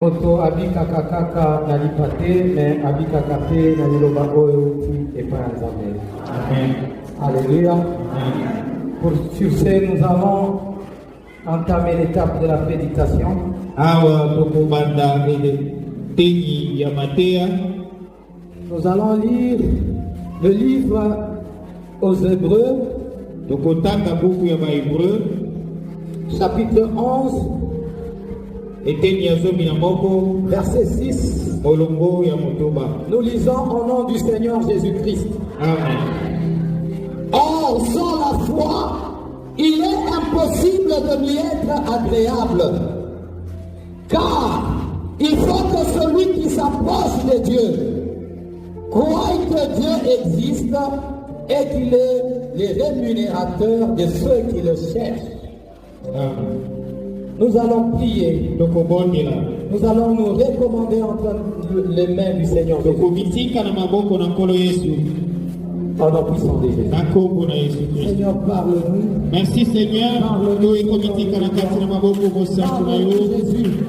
Oto abika kakaka nalipate mais abika kape naliloba oyo ti epanzame. Amen. Alléluia. Sur ce, nous allons entamer l'étape de la prédication. Awa tokobanda tengi ya Matea. Nous allons lire le livre aux Hébreux, Tokotanga buku ya Hébreux, chapitre 11, eteni ya zomi na moko, verset 6. molongo ya motoba. Nous lisons au nom du Seigneur Jésus-Christ. Amen. Or, sans la foi, il est impossible de lui être agréable. Car il faut que celui qui s'approche de Dieu croie que Dieu existe et qu'il est le rémunérateur de ceux qui le cherchent. Amen. Nous allons prier. Tokobondela. Nous allons nous recommander entre les mains du Seigneur Jésus. Tokomitika na maboko na nkolo Yesu. Au nom puissant de Jésus. Na kombo na Yesu Kristo. Seigneur, parle-nous. Merci Seigneur. Tokomitika na kati na maboko mosantu na yo.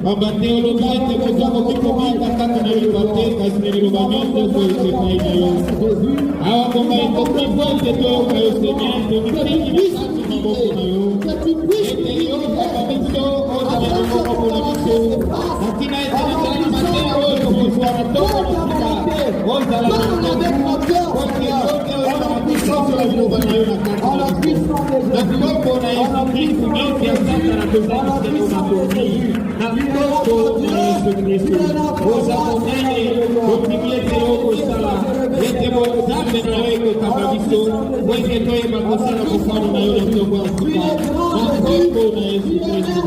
Bambate olobi ete kozongo kikomika kati na libate kasi na liloba nyonso koyesepai na yo. Awa komba ekokivo ete toyoka yo Seigneur. Tomitiki na kati na maboko na yo. Ete yo kaka biso ozala na maboko na biso. Nakina ete nazala na mateya oyo tokozwa na toko na sika. Ozala na maboko. Kote yote ozala na bisoso ya liloba na yo na kati na biso. Na biloko na Yesu Kristo nyonso ya sata na tozala seko na koki. Na biloko na Yesu Kristo. Oza monene kopimi ete yo kosala. Ete mozambe na yo ekokamba biso. Weke toyeba kosala mofano na yo na biloko ya sika. Na kombo na Yesu Kristo.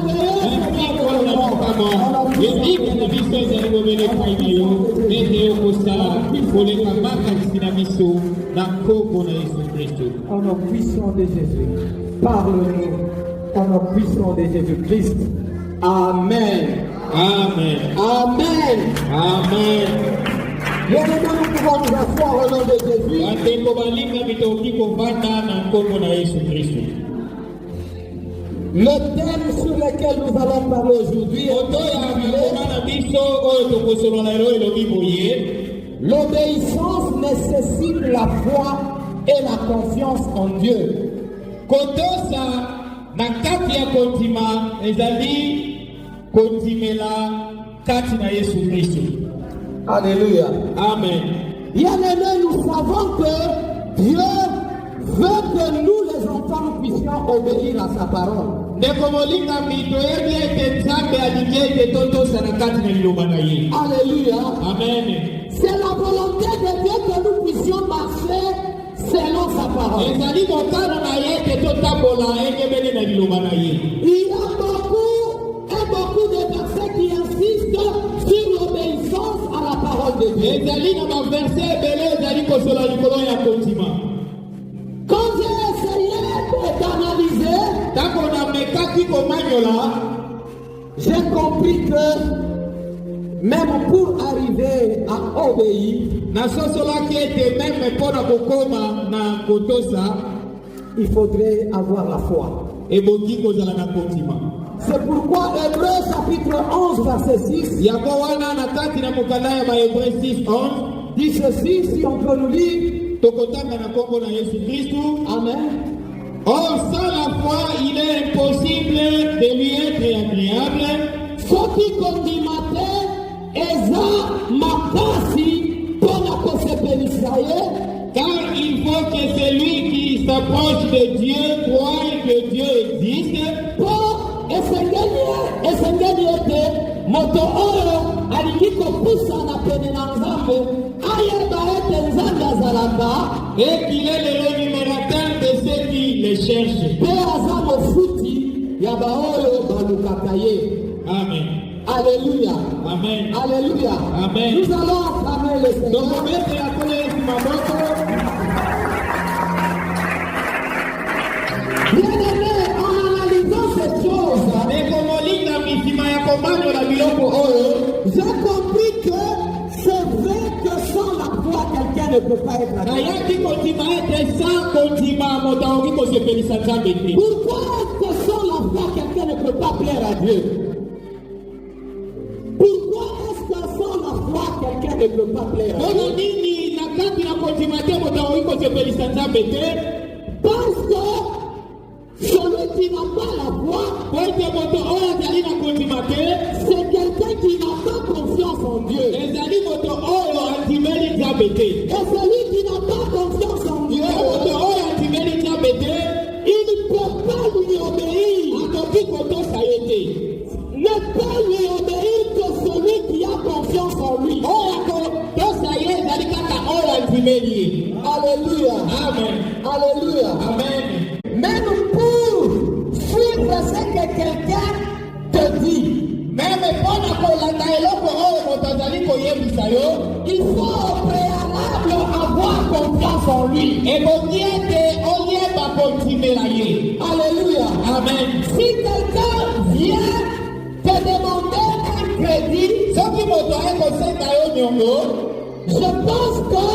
Mpiko na mokama. Yebiki na biso ezali bobele pai na yo. Ete yo kosala. Koleka makasi na biso. Na kombo na Yesu Kristo. Au nom puissant de Jésus. Parle-nous. Au nom puissant de Jésus-Christ. Amen. Amen. Amen. Amen. Bien-aimés, nous pouvons nous asseoir au nom de Jésus. Batembo balinga bitoki kovanda na kombo na Yesu Kristo. Le thème sur lequel nous allons parler aujourd'hui Oto ya biloma na biso oyo tokosolola lelo elobi boye. l'obéissance nécessite la foi et la confiance en Dieu. Kotosa na kati ya kondima ezali kondimela kati na Yesu Kristo. Alléluia. Amen. Bien-aimés, nous savons que Dieu veut que nous, les enfants, nous puissions obéir à sa parole. Ndeko molinga mito yebi ete nzambe alingi ete totosa na kati na liloba na ye. Alléluia. Amen. C'est la volonté de Dieu que nous puissions marcher selon sa parole. Ezali mokano na ye ete totambola ekebele na liloba na ye. Il y a beaucoup de versets qui insistent sur l'obéissance à la parole de Dieu. Ezali na baverse ebele ezali kosola likolo ya kondima. Quand j'ai essayé d'analyser, Tango na mekaki komanyola, j'ai compris que même pour arriver à obéir, nasosolaki ete meme mpona kokoma na kotosa il faudrait avoir la foi. ebongi kozala na kondima. C'est pourquoi Hébreux chapitre 11 verset 6 yango wana na kati na mokanda ya bahébreu 6:11 dit ceci, si on peut nous lire. tokotanga na kombo na Yesu Kristu. Amen. Or sans la foi il est impossible de lui être agréable. Soki kondimate eza makasi pona kosepelisa ye, Car il faut que celui qui s'approche de Dieu croie que Dieu existe. po esengeli ete moto oyo alingi kopusana pene na nzambe ayeba ete nzambe azalaka Et qu'il est le rémunérateur de ceux qui le cherchent. mpe aza mofuti ya baoyo balukaka ye. Amen. Alléluia. Amen. Alléluia. Amen. Nous allons acclamer le Seigneur. Donc, on met la colère sur ma botte. Bien-aimés, en analysant ces choses, Mais comme on lit dans Missima, il y a commande la biloko oyo. j'ai compris que c'est vrai que sans la foi, quelqu'un ne peut pas être Na agréable. yaki kontima ete sans kontima moto akoki kosepelisa nzambe te. Pourquoi est-ce que sans la foi, quelqu'un ne peut pas plaire à Dieu? Pour Pourquoi est-ce que sans la foi, quelqu'un ne peut pas plaire à Dieu? Parce que celui qui n'a pas la foi, c'est quelqu'un qui n'a pas confiance en Dieu. Et celui qui n'a pas confiance en Dieu, il ne peut pas lui obéir. Ne peut lui obéir que celui qui a confiance en lui. Alléluia. Amen. Alléluia. Amen. Même pour suivre ce que quelqu'un te dit, il faut au préalable avoir confiance en lui. Alléluia. Amen. Si quelqu'un vient te demander un crédit, je pense que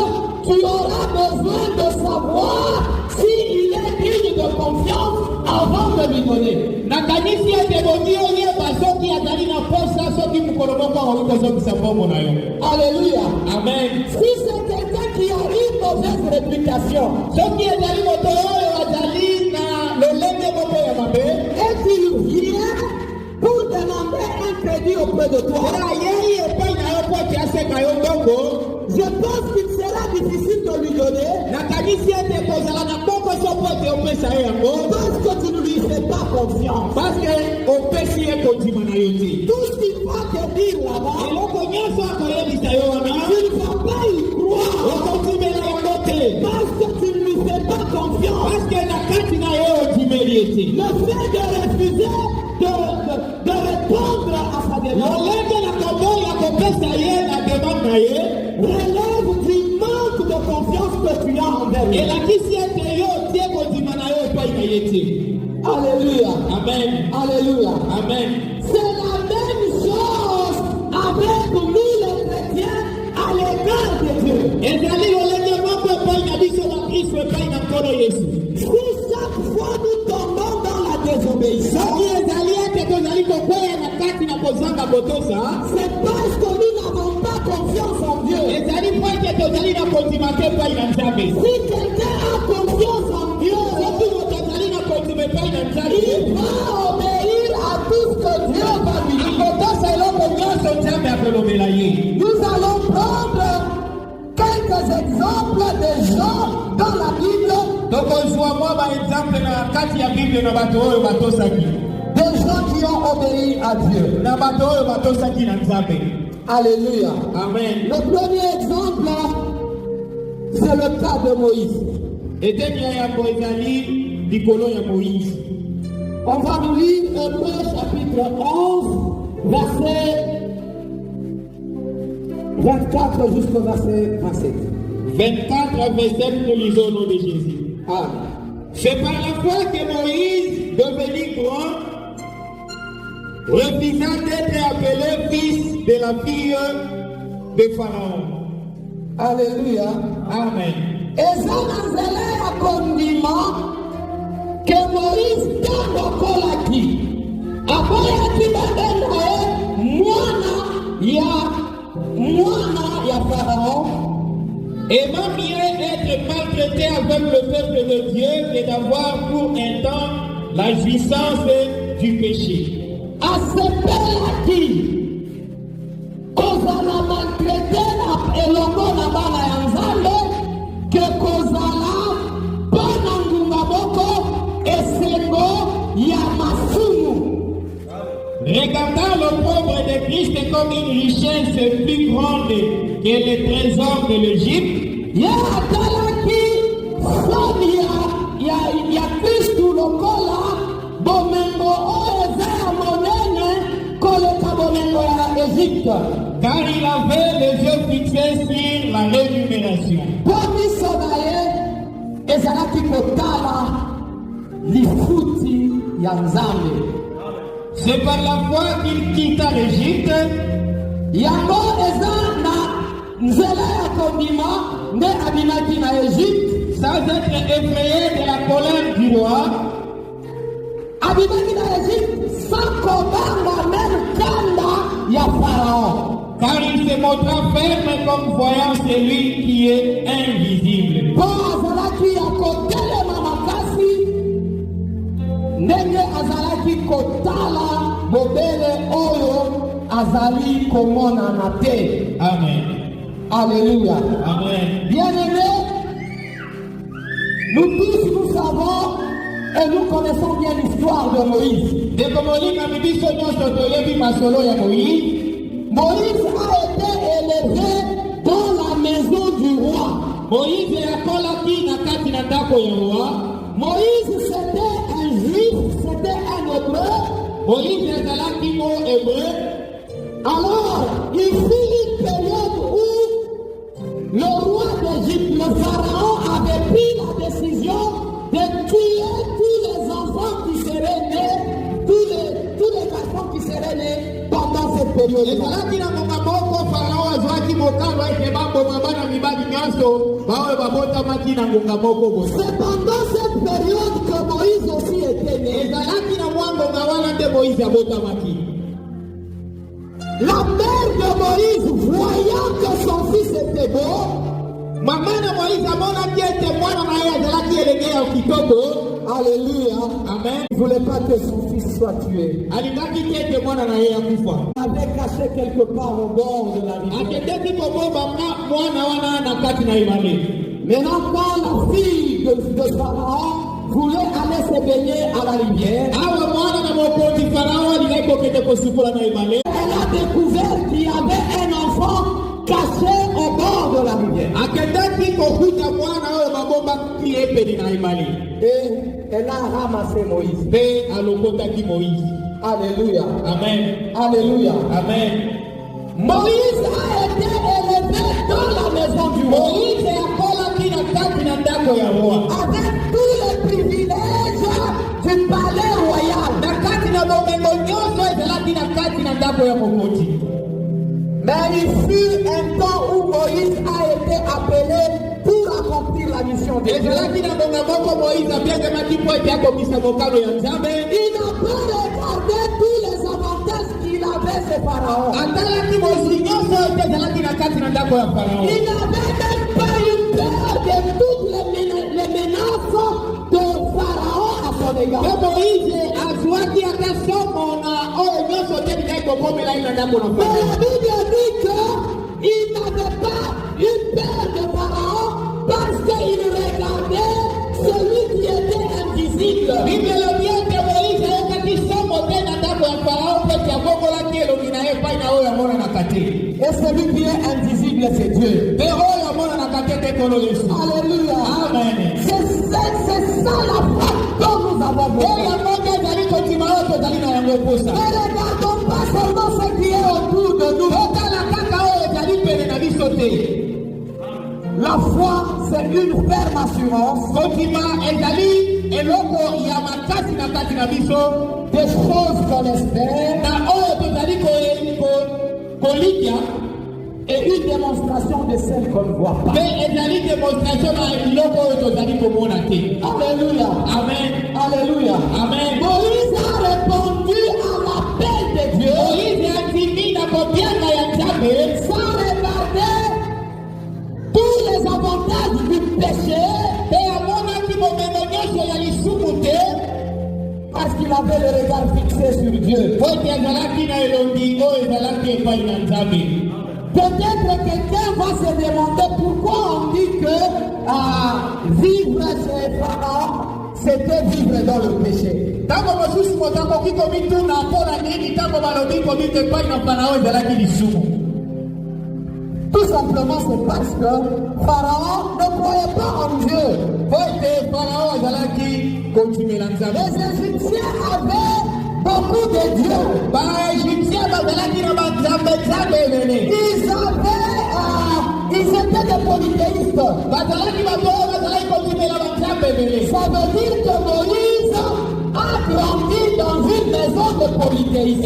tu auras besoin de savoir s'il est digne de confiance avant de lui donner. Alléluia. Amen. Si c'est quelqu'un qui a une mauvaise réputation et qu'il vient pour demander un crédit auprès de toi, je pense qu'il sera difficile de lui donner parce que tu ne lui fais pas confiance. Tout ce qu'il va te dire là-bas, tu ne vas pas y croire parce que tu ne lui fais pas confiance. Le fait de refuser de répondre à sa demande relève du manque de confiance que tu as envers lui. Alléluia. Amen. Alléluia. Amen. C'est la même chose avec nous les chrétiens à l'égard de Dieu. Si chaque fois nous tombons dans la désobéissance, c'est parce que nous n'avons pas confiance en Dieu. Si quelqu'un a confiance en Dieu, il va obéir à tout ce que Dieu va lui dire. Nous allons prendre quelques exemples de gens dans la Bible, des gens qui ont obéi à Dieu. Alléluia. Amen. Le premier exemple, c'est le cas de Moïse. On va nous lire Hébreux chapitre 11, verset 24 jusqu'au verset 27. 24 versets, nous lisons au nom de Jésus. Amen. C'est par la foi que Moïse, devenu grand, refusant d'être appelé fils de la fille de Pharaon. Alléluia. Amen. Ezanazele akondima ke Moïse tangokolaki aboyaki badenda mwana ya Pharaon. Et m'a mieux être maltraité avec le peuple de Dieu que d'avoir pour un temps la jouissance du péché. Asepelaki kozala maltraité na elongo na bana ya Nzambe ke kozala bana ngunga moko esengo ya masumu. Regardant le pauvre de Christ comme une richesse plus grande que les trésors de l'Égypte, ya atalaki soni ya Kristu lokola bomengo oyo eza ya monene koleka bomengo ya Égypte. car il avait les yeux fixés sur la rémunération. Po miso na ye ezalaki kotala lifuti ya Nzambe. C'est par la foi qu'il quitta l'Égypte. Yango eza na nzela ya kondima nde abimaki na Égypte Sans être effrayé de la colère du roi. Abimaki na Égypte sans kobanga même kanda il y a Pharaon. Car il se montra ferme comme voyant celui qui est invisible. Bon azalaki ya kotelema makasi ndenge azalaki kotala bobele oyo azali komonana te. Amen. Alléluia. Amen. Bien-aimés, nous tous nous savons et nous connaissons bien l'histoire de Moïse. Moïse a été élevé dans la maison du roi. Moïse c'était un juif, c'était un hébreu. Alors, il fut une période où le roi d'Égypte, le pharaon, avait pris la décision de tuer tous les enfants qui seraient nés, tous les garçons qui seraient nés pendant cette période. C'est pendant cette période que Moïse aussi était né. La mère de Moïse, voyant que son fils était beau, alléluia, Amen. il ne voulait pas que son fils soit tué. Il avait caché quelque part au bord de la rivière. Maintenant, quand la fille de Pharaon voulait aller se baigner à la rivière, elle a découvert qu'il y avait un enfant caché au bord de la rivière. Et elle a ramassé Moïse. Alléluia. Amen. Alléluia. Amen. Moïse a été élevé dans la maison du roi. Avec tous les privilèges du palais royal. Mais il fut un temps où Moïse a été appelé pour accomplir la mission de Dieu. Il n'a pas regardé tous les avantages qu'il avait chez Pharaon. Il n'avait même pas eu peur de toutes les menaces de Pharaon à son égard. Mais la Bible dit qu'il n'avait pas eu peur de Pharaon parce qu'il regardait celui qui était invisible. Et celui qui est invisible, c'est Dieu. Alléluia. Amen. C'est ça la foi dont nous avons besoin. Ne regardons pas seulement ce qui est autour de nous. La foi, c'est une ferme assurance des choses qu'on espère et une démonstration de celles qu'on ne voit pas. Alléluia. Amen. Alléluia. Amen. Moïse a répondu à l'appel de Dieu sans regarder tous les avantages du péché parce qu'il avait le regard fixé sur Dieu. Peut-être quelqu'un va se demander pourquoi on dit que vivre chez Pharaon, c'était vivre dans le péché. Tout simplement, c'est parce que Pharaon ne croyait pas en Dieu. Les Égyptiens avaient beaucoup de dieux. Ils étaient des polythéistes. Ça veut dire que Moïse a grandi dans une maison de polythéistes.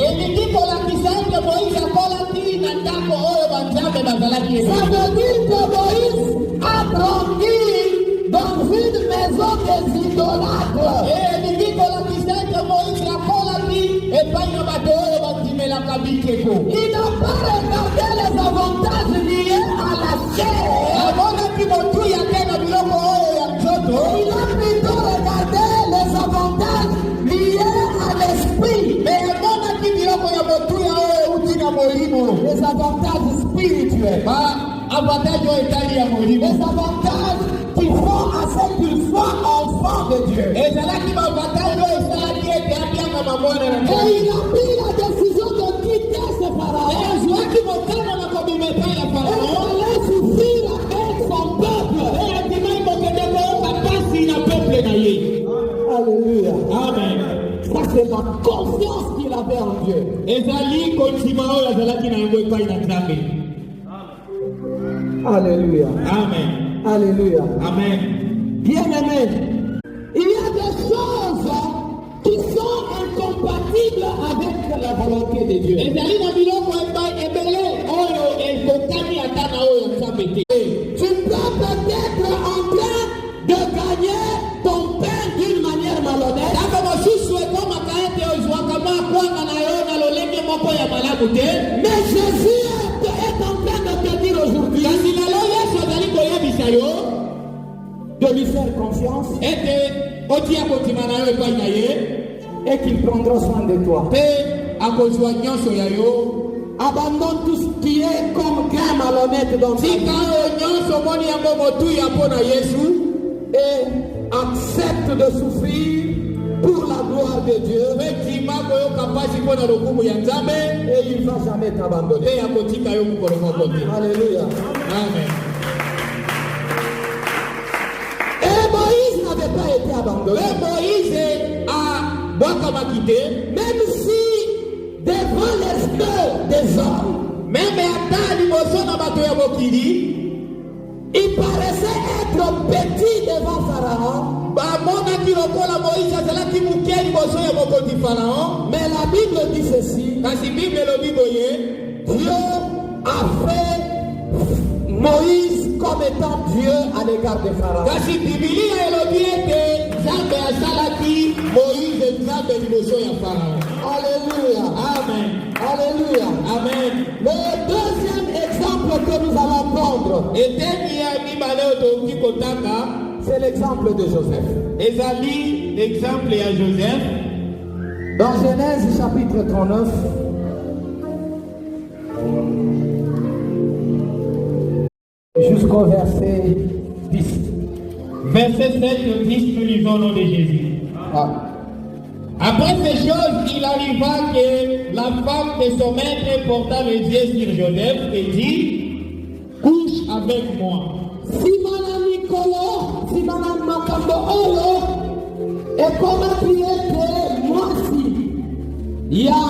Ça veut dire que Moïse a grandi dans une maison des idolâtres. Il n'a Les avantages spirituels. Les avantages qui font à ce qu'il soit enfant de Dieu. Et il a pris la décision de quitter ce pharaon. Et allait souffrir avec son peuple. Alléluia. Amen. Ça, c'est la confiance qu'il avait en Dieu. Alléluia. Amen. Alléluia. Amen. Bien-aimé, il y a des choses qui sont incompatibles avec la volonté de Dieu. Tu peux peut-être en train de gagner ton pain d'une manière malhonnête. Mais Jésus est en train de te dire aujourd'hui de lui faire confiance et qu'il prendra soin de toi. Abandonne tout ce qui est comme gain malhonnête dans ta vie et accepte de souffrir pour la gloire de Dieu. Et il ne va jamais t'abandonner. Alléluia. Amen. Et Moïse n'avait pas été abandonné. Même si devant les yeux des hommes, il paraissait être petit devant Pharaon. Mais la Bible dit ceci. Dieu a fait Moïse comme étant Dieu à l'égard de Pharaon. Alléluia. Amen. Alléluia. Amen. Le deuxième exemple que nous allons prendre, c'est l'exemple de Joseph. L'exemple à Joseph. Dans Genèse chapitre 39, jusqu'au verset 10. Verset 7 et 10, nous lisons au nom de Jésus. Ah. Après ces choses, il arriva que la femme de son maître porta les yeux sur Joseph et dit, couche avec moi. Simana Nicolo, Simana Makambo Olo, et comment prier que moi si, ya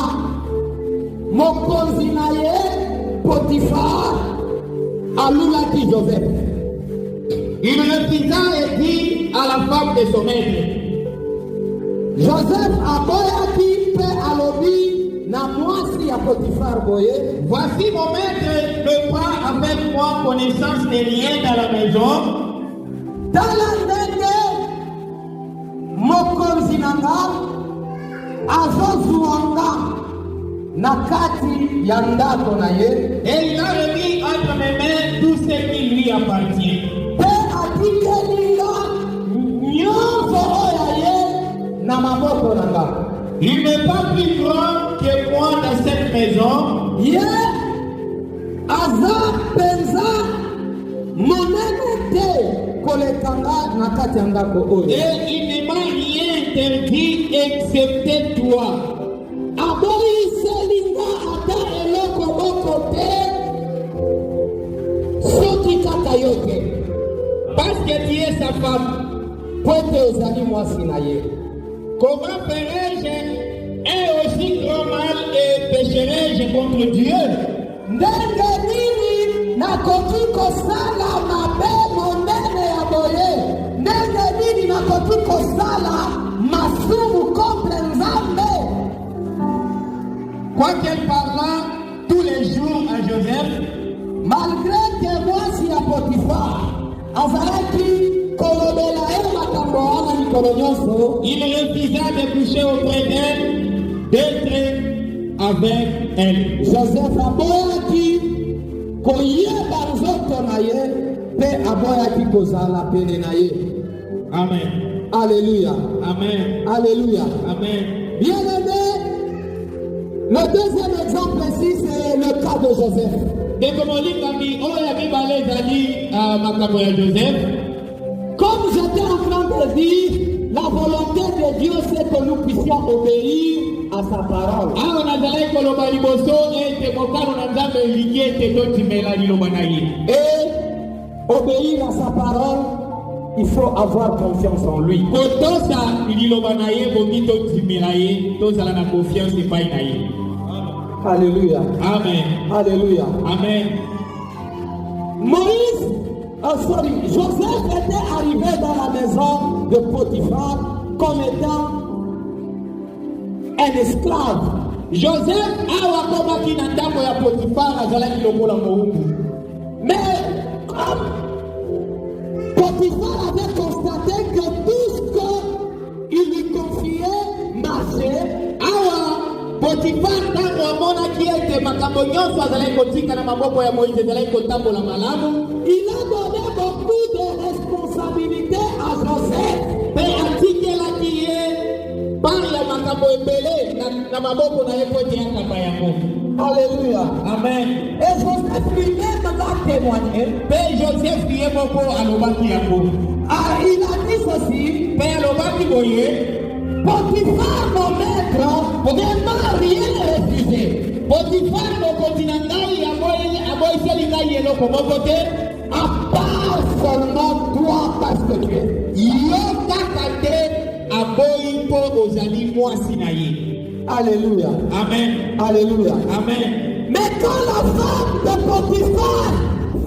Mokonzi naye Potiphar, alula dit Joseph. Il refusa et dit à la femme de son maître, Joseph aboyaki pe alobi na mwasi ya Potiphar boye. voici mon maître ne prend avec moi connaissance de rien dans la maison. Tala ndenge mokonzi nanga azozuanga na kati ya ndako na ye. Et il a remis entre mes mains tout ce qui lui appartient. Pe atikelinga nyonso oyo ye na maboko nanga. Il n'est pas plus grand que moi dans cette maison. Ye aza penza monene te kolekanga na kati ya ndako oyo. Et il ne m'a rien interdit excepté toi. Aboyiselinga ata eloko moko te soki kaka yo te. Parce que tu es sa femme. Po ete ozali mwasi na ye. Comment ferai-je un aussi grand mal et pécherai-je contre Dieu? Ndenge nini nakoki kosala mabe monene ya boye? Ndenge nini nakoki kosala masumu contre Nzambe? Quoiqu'elle parla tous les jours à Joseph, malgré que mwasi ya Potiphar azalaki kolobela ye makambo wana mikolo nyonso, il refusa de coucher auprès d'elle, d'être avec elle. Joseph aboyaki koyeba nzoto na ye mpe aboyaki kozala pene na ye. Amen. Alléluia. Amen. Alléluia. Amen. Bien-aimé, Le deuxième exemple ici, c'est le cas de Joseph. Comme j'étais en train de dire, la volonté de Dieu, c'est que nous puissions obéir à sa parole. Et obéir à sa parole, il faut avoir confiance en lui. Alléluia. Amen. Alléluia. Amen. Joseph était arrivé dans la maison de Potiphar comme étant un esclave. Joseph Mais comme Potiphar avait constaté que tout ce qu'il lui confiait marchait, Potiphar tangu amona kiete makambo nyonso azalaki kotika na maboko ya Moïse ezalaki kotambola malamu, il a donné beaucoup de responsabilités à Joseph. mpe atikelaki ye part ya makambo ebele na maboko na ye po ete akamba yango. Alléluia. Amen. Et Joseph lui-même l'a témoigné. Mpe Joseph ye moko alobaki yango. Il a dit ceci. Mpe alobaki boye, Potiphar, mon maître, ne m'a rien refusé. Potiphar mokonzi na ngai aboyiseli ngai eloko moko te, À part seulement toi parce que tu es. yo kaka te aboyi mpo ozali mwasi na ye. Alléluia. Amen. Alléluia. Amen. Mais quand la femme de Potiphar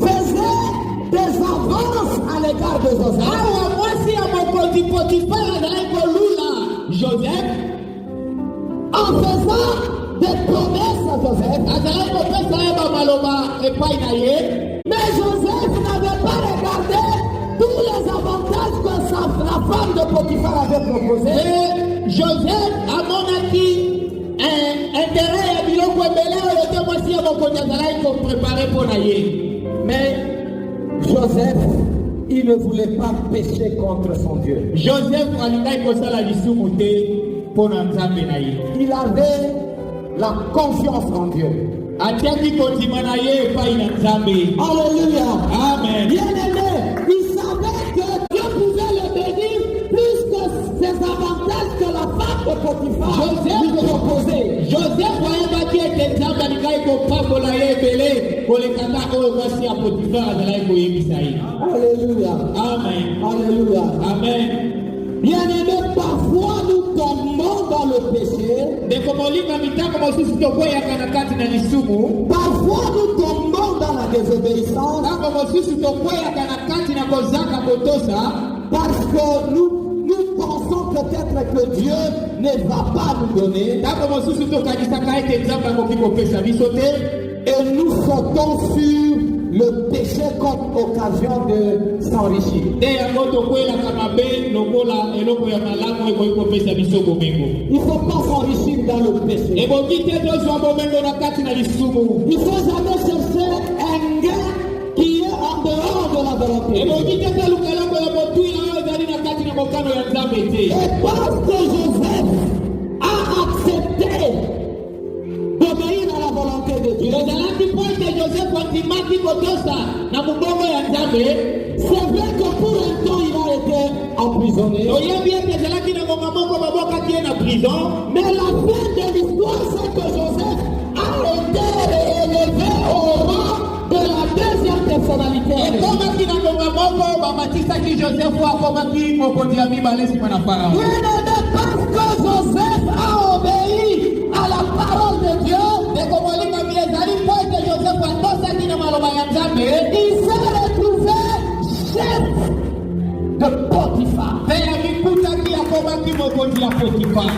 faisait des avances à l'égard de Joseph, Awa mwasi ya mokonzi Potiphar azalaki kolula Joseph, en faisant des promesses à Joseph, azalaki kopesa ye bamaloba epai na ye, mais Joseph n'avait pas regardé tous les avantages que la femme de Potiphar avait proposés. mpe Joseph amonaki interet ya biloko ebele oyo te mwasi ya mokonzi azalaki koprepare mpo na ye. Mais Joseph, il ne voulait pas pécher contre son Dieu. Joseph alingaki kosala lisumu te mpo na nzambe na ye. Il avait la confiance en Dieu. atiaki kondima na ye epai na nzambe. Alléluia. Amen. Bien-aimé, il savait que Dieu pouvait le bénir plus que ces avantages que la femme de Potiphar lui proposait. Joseph ayebaki ete nzambe alingaki kopambola ye ebele kolekaka oyo mwasi ya Potifar azalaki koyebisa ye. Alléluia. Amen. Alléluia. Amen. Bien-aimé, parfois nous tombons dans le péché. Ndeko molinga mitango mosusu tokweyaka na kati na lisumu. Parfois nous tombons dans la désobéissance. Ntango mosusu tokweyaka na kati na kozanga kotosa. Parce que nous pensons peut-être que Dieu ne va pas nous donner. Ntango mosusu tokanisaka ete nzambe akoki kopesa biso te. Et nous sautons sur le péché comme occasion de s'enrichir. Nde yango tokwelaka mabe lokola eloko ya malamu ekoki kopesa biso bomengo. Il ne faut pas s'enrichir dans le péché. Eboki te tozwa bomengo na kati na lisumu. Il ne faut jamais chercher un gain qui est en dehors de la volonté. Eboki te toluka eloko ya motuya oyo ezali na kati na mokano ya nzambe te. Et parce que Joseph a accepté d'obéir à la volonté de Dieu, ezalaki mpo ete Joseph andimaki kotosa na mobongo ya nzambe. c'est vrai que pour un temps il a été emprisonné. Oyebi ete ezalaki na ngonga moko babokaki ye na prison. Mais la fin de l'histoire, c'est que Joseph a été élevé au rang de la deuxième personnalité. Ekomaki na ngonga moko bamatisaki Joseph akomaki mokonzi ya mibale nsima na Farao. Bien-aimé, parce que Joseph a obéi à la parole de Dieu, Ndeko molinga mi ezali mpo ete Joseph atosaki na maloba ya nzambe. il s'est retrouvé chef de Potiphar. Mpe amikutaki akomaki mokonzi ya Potifar.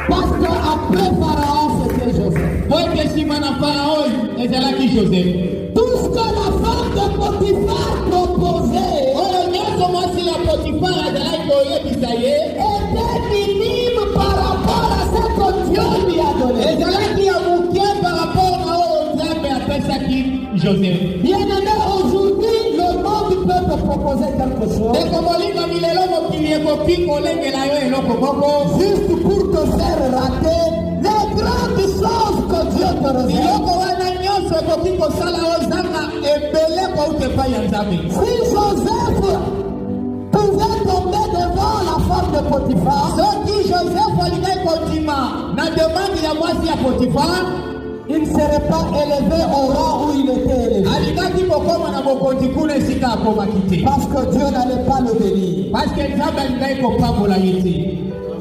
Parce qu'après Pharaon, c'était Joseph. Po ete nsima na Farao ezalaki Joseph. Tout ce que la femme de Potiphar proposait Oyo nyonso mwasi ya Potifar azalaki koyebisa ye était minime par rapport à ce que Dieu lui a donné. ezalaki ya moke par rapport na oyo nzambe apesaki Joseph. Bien-aimé, aujourd'hui, le monde peut te proposer quelque chose Ndeko molinga mi lelo mokili ekoki kolengela yo eloko moko juste pour te faire rater les grands reçois. Si Joseph pouvait tomber devant la femme de Potiphar, il ne serait pas élevé au rang où il était élevé. Parce que Dieu n'allait pas le bénir.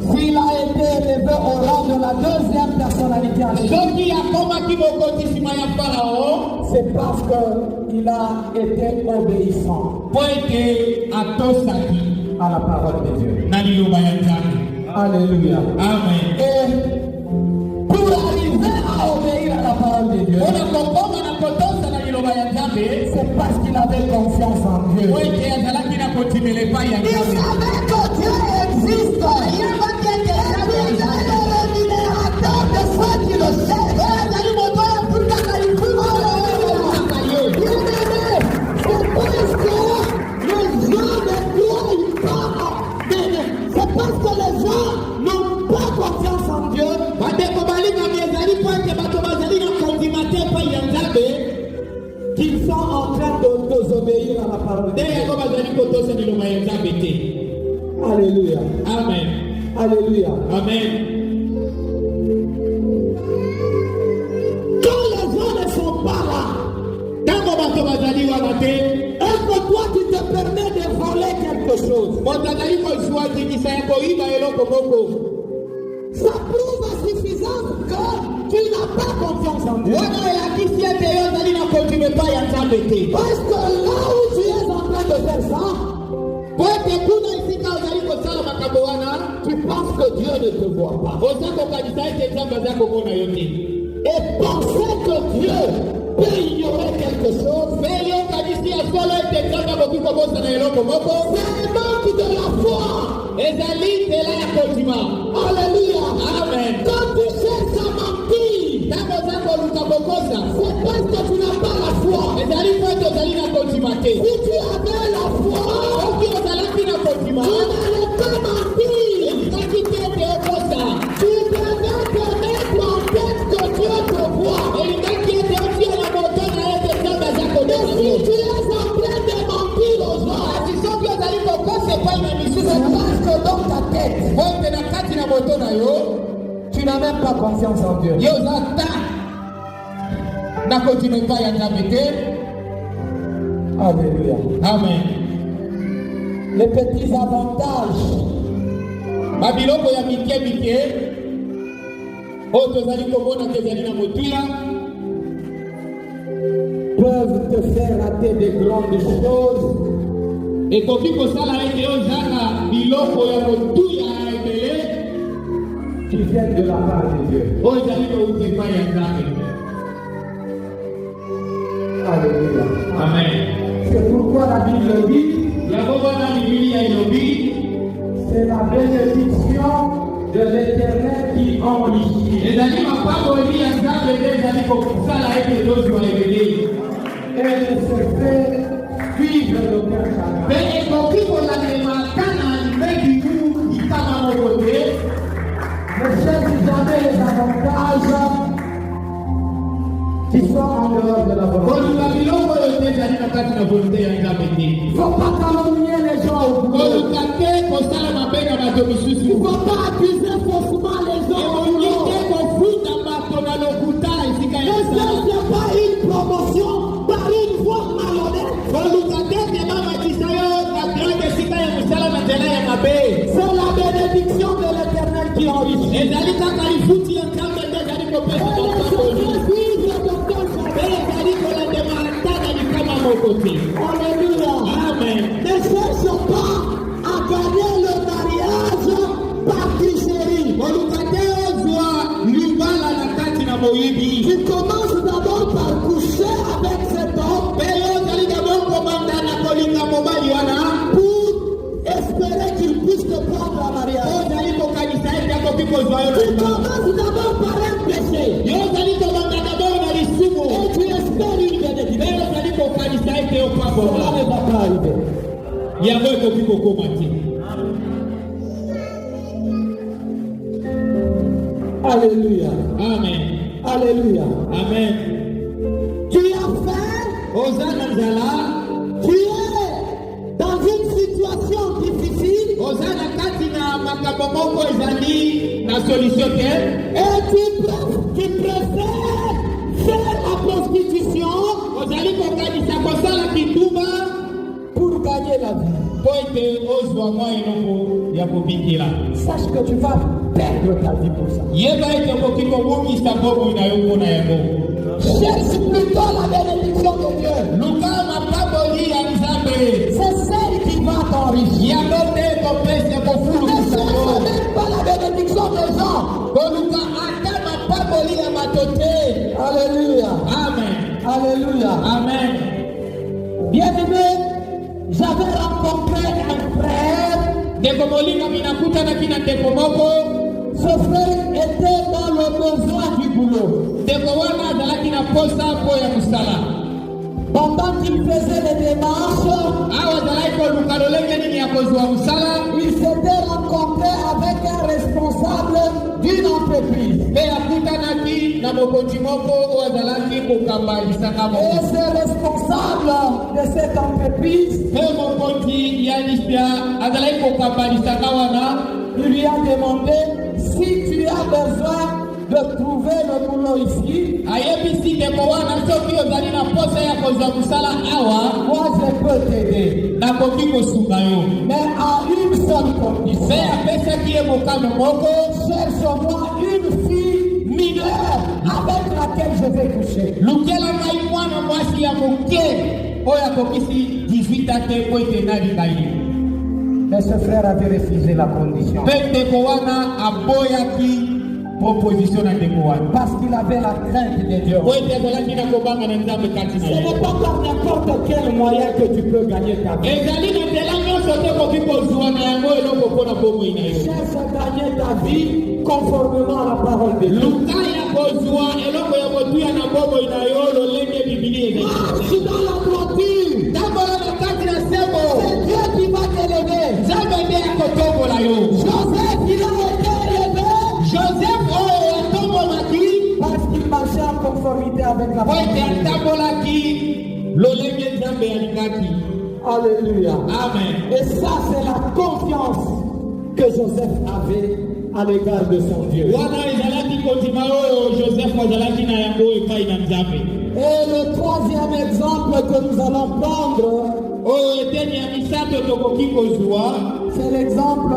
S'il a été élevé au rang de la deuxième personnalité en Égypte, c'est parce qu'il a été obéissant à la parole de Dieu. Alléluia. Amen. Et pour arriver à obéir à la parole de Dieu, c'est parce qu'il avait confiance en Dieu. Il savait que Dieu existe. Il est le rémunérateur de ceux qui le cherchent. C'est parce que les gens n'ont pas confiance en Dieu qu'ils sont en train de désobéir à la parole de Dieu. Alléluia. Amen. Alléluia. Amen. Quand les gens ne sont pas là, est-ce que toi tu te permets de voler quelque chose? Ça prouve à suffisance que tu n'as pas confiance en Dieu. Parce que là où tu es en train de faire ça, tu penses que Dieu ne te voit pas. Et penser que Dieu peut ignorer quelque chose, c'est le manque de la foi. Alléluia. Amen. Quand tu cherches à mentir, c'est parce que tu n'as pas la foi. Si tu avais la foi, tu n'allais pas mentir. Tu devais te mettre en tête que Dieu te voit. Et si tu es en train de mentir aux gens, c'est parce que dans ta tête, tu n'as même pas confiance en Dieu. Alléluia. Amen. Les petits avantages peuvent te faire rater des grandes choses. Et quand tu qui viennent de la part de Dieu. Alléluia. Amen. C'est pourquoi la Bible dit, c'est la bénédiction de l'Éternel qui enrichit. Et elle se fait vivre de cœur chacun. Ne cherche jamais les avantages qui sont en dehors de la volonté. Il ne faut pas calomnier les gens au bout. Il ne faut pas accuser faussement les gens. Ne cherche pas une promotion par une voie malhonnête. C'est la bénédiction de l'Éternel qui enrichit. Alléluia. Amen. Ne cherche pas à gagner le mariage par tricherie. Tu commences d'abord par coucher avec cet homme pour espérer qu'il puisse te prendre en mariage. Tu commences d'abord par un péché et tu espères une bénédiction. Cela ne va pas arriver. Alléluia. Amen. Alléluia. Amen. Tu as faim. Ozana Nzala. Tu es dans une situation difficile. Ozana Katina Makabomoko Ezali na solution ke. Et tu préfères faire la prostitution. Ozali kokanisa kosala kituba Pour gagner la vie. po ete ozwa mwa eloko ya kobikila. Sache que tu vas perdre ta vie pour ça. Yeba ete okoki kobungisa bobo na yo mpona yango. Cherche plutôt la bénédiction de Dieu. Luka mapaboli ya Nzambe. C'est celle qui va t'enrichir. Yango te kopesa kofulu Ne cherche kisango. même pas la bénédiction des gens. Koluka ata mapaboli ya matote. Alléluia. Amen. Alléluia. Amen. Bien-aimé, j'avais rencontré un frère. Ndeko molinga minakutana kina ndeko moko. Ce frère était dans le besoin du boulot. Ndeko wana azalaki na posa po ya mosala. Pendant qu'il faisait les démarches, Awa azalaki koluka lolenge nini ya kozwa mosala. il s'était rencontré avec un responsable d'une entreprise. Mpe akutanaki na mokonzi moko oyo azalaki kokamba lisanga Et moko. ce responsable de cette entreprise, Mpe mokonzi ya lisia azalaki kokamba lisanga wana. il lui a demandé si tu as besoin de trouver le boulot ici, Ayebisi ndeko wana soki ozali na posa ya kozwa mosala awa moi je peux t'aider. nakoki kosunga yo. Mais à une seule condition. Mpe apesaki ye mokano moko. Cherche-moi une fille mineure avec laquelle je vais coucher. Lukela ngai mwana mwasi ya moke oyo akokisi 18 ate po ete nalinga ye. Mais ce frère avait refusé la condition. Mpe ndeko wana aboyaki proposition na ndeko wana. Parce qu'il avait la crainte de Dieu. Po ete azalaki na kobanga na Nzambe kati na Ce ye. n'est pas par n'importe quel moyen que tu peux gagner ta vie. ezali na nzela nyonso te koki kozwa na yango eloko mpo na bomoi na yo. Cherche à gagner ta vie conformément à la parole de Dieu. luka ya kozwa eloko ya kotuya na bomoi na yo lolenge bibili ezali. Marche dans la droiture. tambola na kati na sebo. C'est Dieu qui va t'élever. Nzambe nde akotombola yo. Joseph, il a été élevé Joseph oyo atombolaki parce qu'il marchait en conformité avec la po ete parole de Dieu. atambolaki lolenge Nzambe alingaki. Alléluia. Amen. Et ça, c'est la confiance que Joseph avait à l'égard de son Dieu. wana ezalaki kondima oyo Joseph azalaki na yango epai na Nzambe. Et le troisième exemple que nous allons prendre, oyo eteni ya misato tokoki kozwa c'est l'exemple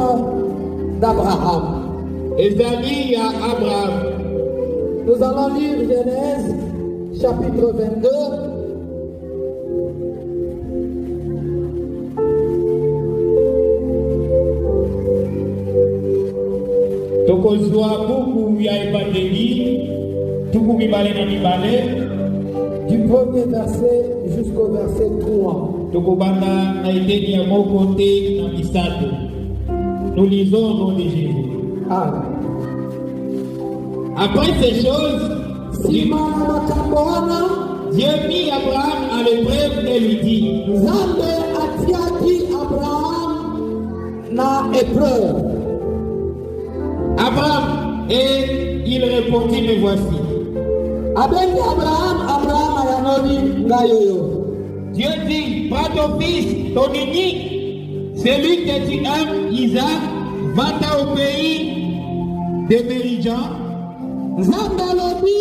d'Abraham. ezali ya Abraham. Nous allons lire Genèse chapitre 22. Tokozwa buku ya ebandeli tuku mibale na mibale Du premier verset jusqu'au verset 3. tokobanda na eteni ya moko te na misato. Nous lisons au nom de Jésus. Amen. Après ces choses, Simama makamboana, Dieu mit Abraham à l'épreuve et lui dit, Nzambe atiaki Abraham na épreuve. Abraham, et il répondit, me voici. Abengi Abraham ayanoni ngayoyo. Dieu dit, prends ton fils, ton unique, celui que tu aimes, Isaac, va-t'en au pays des Méridiens. Nzambe alobi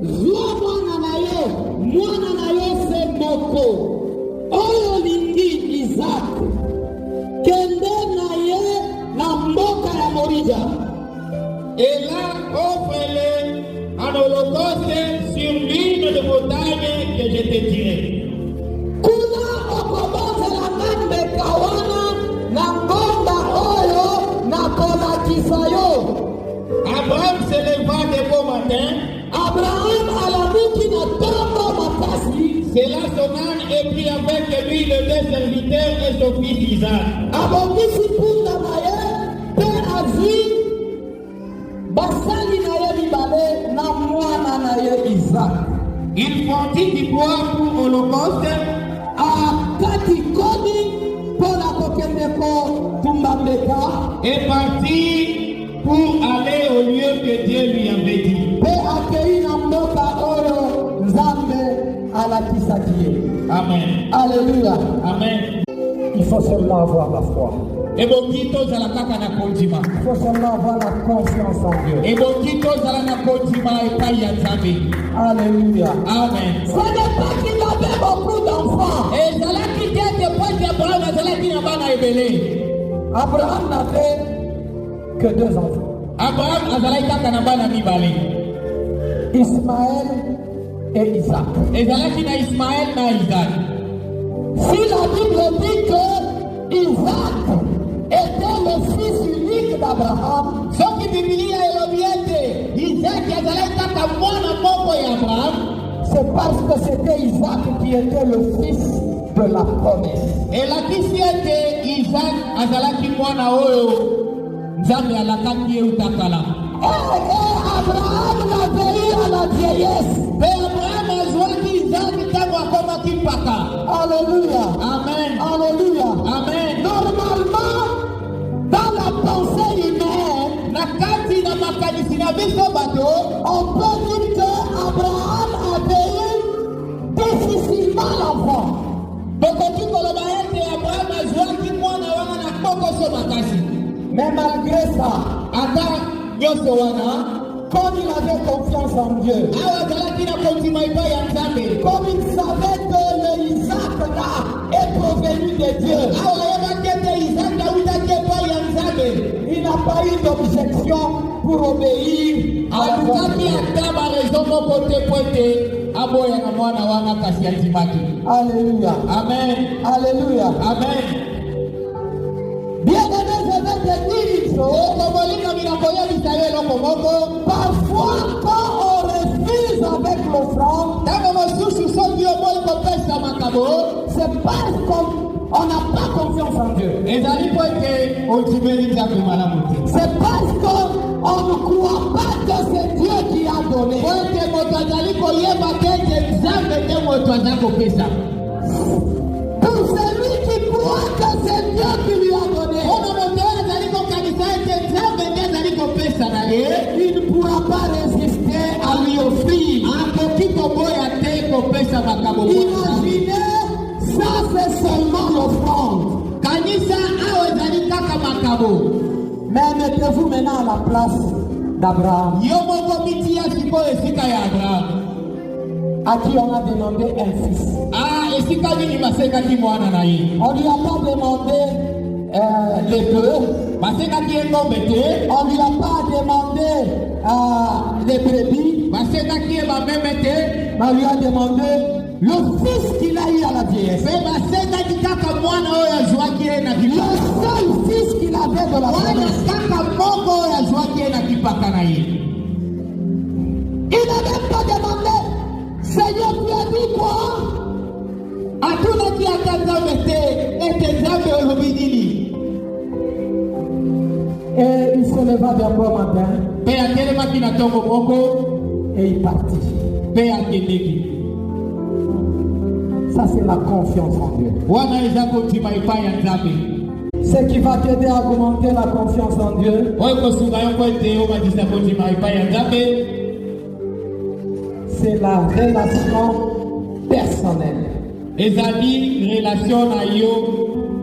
zwa mwana na ye se moko oyo olingi Isaac, kende na ye na mboka ya Morija. Et là, offre-le en holocauste sur l'une des montagnes que je te dirai. Kuna okobonzela ngambe kawana na ngomba oyo na kolakisa yo. Abraham se leva de bon matin, Abraham alamuki na ntongo makasi, sella son âne et prit avec lui les deux serviteurs et son fils Isaac. abongisi punda na ye mpe azwi basali na ye mibale na mwana na ye Isaac. Il fondit du bois pour holocauste akati koni mpo na kokende kotumba mbeka et partit pour aller au lieu que Dieu lui avait dit. mpe akei na à la Kisakie. Amen. Alléluia. Amen. Il faut seulement avoir la foi. Et bokito zala kaka na kondima. Il faut seulement avoir la confiance en Dieu. Et bokito zala na kondima epai ya Nzambe. Alléluia. Amen. Ce n'est pas qu'il avait beaucoup d'enfants. Et zala ki tete pointe Abraham zala ki na bana ebele. Abraham n'avait que 2 enfants. Abraham azala kaka na bana mibale. Ismaël et Isaac. Et zala ki na Ismaël na Isaac. Si la Bible dit que Isaac était le fils unique d'Abraham, Soki Biblia elobiete Isaac azala kaka mwana moko ya Abraham. c'est parce que c'était Isaac qui était le fils de la promesse. Et la kisiete Isaac azala ki mwana oyo Nzambe alakaki ye utakala. Abraham l'avait eu à la vieillesse. Mais Abraham azwaki Isaac tango akomaki mpaka. Alléluia. Amen. Alléluia. Amen. Normalement, dans la pensée humaine, Na kati na makanisi na biso bato, on peut dire que Abraham avait eu difficilement l'enfant. bokoki koloba ete Abraham azwaki mwana wana na kokoso makasi. Mais malgré ça, Ata nyonso wana, comme il avait confiance en Dieu, awa azalaki na kondima epai ya Nzambe. comme il savait que le Isaac là est provenu de Dieu, Awa yebaki ete Isaac awutaki epai ya Nzambe. il n'a pas eu d'objection pour obéir à la Alukaki volonté. ata barezo moko te po ete aboya na mwana wana kasi andimaki. Alléluia. Amen. Alléluia. Amen. Bien-aimé, je vais te dire une chose. Okomolinga minakoyebisa yo eloko moko. Parfois, quand on refuse avec l'offrande, Ntango mosusu soki oboyi kopesa makabo, c'est parce qu'on n'a pas confiance en Dieu. ezali po ete ondimeli Nzambe malamu te. C'est parce qu'on ne croit pas que c'est Dieu qui a donné. Po ete moto azali koyeba te ete Nzambe nde moto aza kopesa. Pour celui qui croit que c'est Dieu qui lui a donné, Mpona moto oyo azali kokanisa ete Nzambe nde azali kopesa na ye, il ne pourra pas résister à lui offrir. akoki koboya te kopesa makabo mpo na Nzambe. Imaginez, ça c'est seulement l'offrande. Kanisa awa ezali kaka makabo. Mais mettez-vous maintenant à la place d'Abraham, Yo moko mitia sikoyo esika ya Abraham. à qui on a demandé un fils. Esika nini basekaki mwana na ye? On ne lui a pas demandé les bœufs, Basekaki ye ngombe te, on ne lui a pas demandé les brebis, basekaki ye bameme te, mais on lui a demandé le fils qu'il a eu à la vieillesse. mpe basekaki kaka mwana oyo azwaki ye na Le kipaka. seul fils qu'il avait de la Mwana promesse. kaka moko oyo azwaki ye na kipaka na ye. Il n'a même pas demandé, Seigneur, tu as dit quoi? Atunaki ata Nzambe te ete Nzambe olobi nini. Et il se leva d'un bon matin Mpe atelemaki na ntongo moko et il partit. mpe akendeki. Ça, c'est la confiance en Dieu. Wana eza kondima epai ya Nzambe. Ce qui va t'aider à augmenter la confiance en Dieu, Oyo kosunga yo mpo ete obandisa kondima epai ya Nzambe, c'est la relation personnelle ezali relation na yo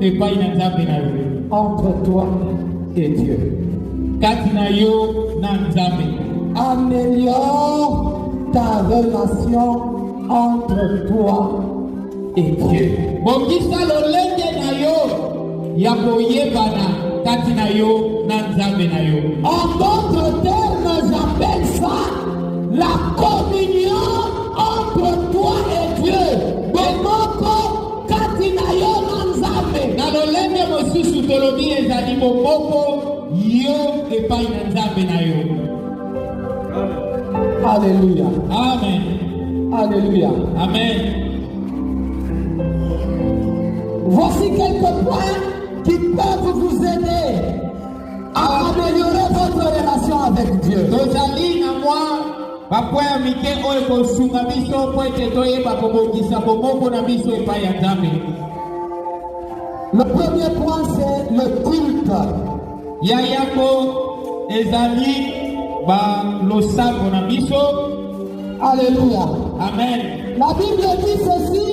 epai na Nzambe na yo. entre toi et Dieu. Kati na yo na Nzambe. Améliore ta relation entre toi et Dieu. Bongisa lolenge na yo ya koyebana kati na yo na Nzambe na yo. En d'autres termes, j'appelle ça la communion entre toi et Dieu. Bomoko katina yo na Nzambe. Na lolenge mosusu tolobi ezali bomoko yo epai na Nzambe na yo. Alléluia. Amen. Alléluia. Amen. Voici quelques points qui peuvent vous aider à améliorer votre relation avec Dieu. Tozali na mwa bapoint ya mike oyo kosunga biso mpo ete toyeba kobongisa bomoko na biso epai ya Nzambe. Le premier point, c'est le culte. Ya yango ezali ba losambo na biso. Alléluia. Amen. La Bible dit ceci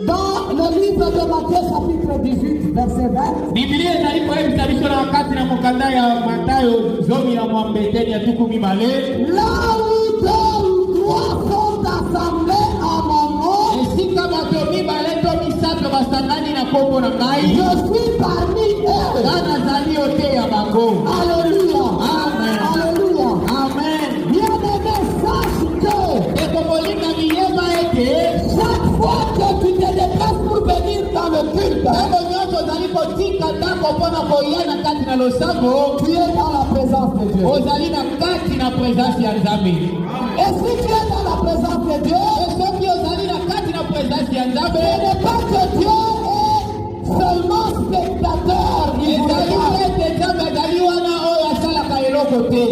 dans le livre de Matthieu chapitre 18 verset 20. Biblia inalipoeleza biso na wakati na mukanda ya Mathayo zomi ya mwambeteni ya tuku mibale. Là où deux ou trois sont assemblés à mon nom, Esika bato mibale to misato basangani na kombo na ngai. je suis parmi eux. Kana zali ote ya bango. Alléluia. Amen. Alléluia. Amen. Bien-aimé, sache que Ekomolinga miyeba ete chaque fois que tu te déplaces pour venir dans le culte, tango nyonso ozali kotika ntango mpona koyana kati na losambo, tu es dans la présence de Dieu. ozali na kati na présence ya Nzambe. Et si tu es dans la présence de Dieu, Soki ozali na kati na présence ya ce Nzambe, n'est pas que Dieu est seulement spectateur, il ezali regarde. ete Nzambe azali wana oyo asalaka eloko te.